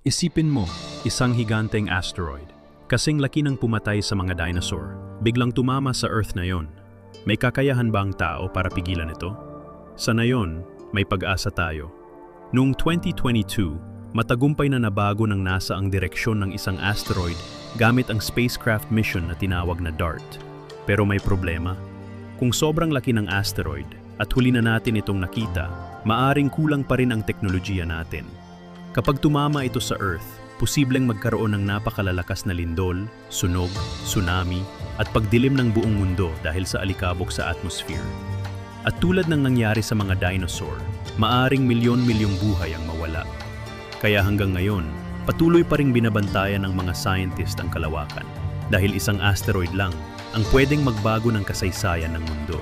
Isipin mo, isang higanteng asteroid. Kasing laki ng pumatay sa mga dinosaur. Biglang tumama sa Earth na yon. May kakayahan ba ang tao para pigilan ito? Sa ngayon, may pag-asa tayo. Noong 2022, matagumpay na nabago ng NASA ang direksyon ng isang asteroid gamit ang spacecraft mission na tinawag na DART. Pero may problema. Kung sobrang laki ng asteroid at huli na natin itong nakita, maaring kulang pa rin ang teknolohiya natin. Kapag tumama ito sa Earth, posibleng magkaroon ng napakalalakas na lindol, sunog, tsunami, at pagdilim ng buong mundo dahil sa alikabok sa atmosphere. At tulad ng nangyari sa mga dinosaur, maaring milyon-milyong buhay ang mawala. Kaya hanggang ngayon, patuloy pa ring binabantayan ng mga scientist ang kalawakan dahil isang asteroid lang ang pwedeng magbago ng kasaysayan ng mundo.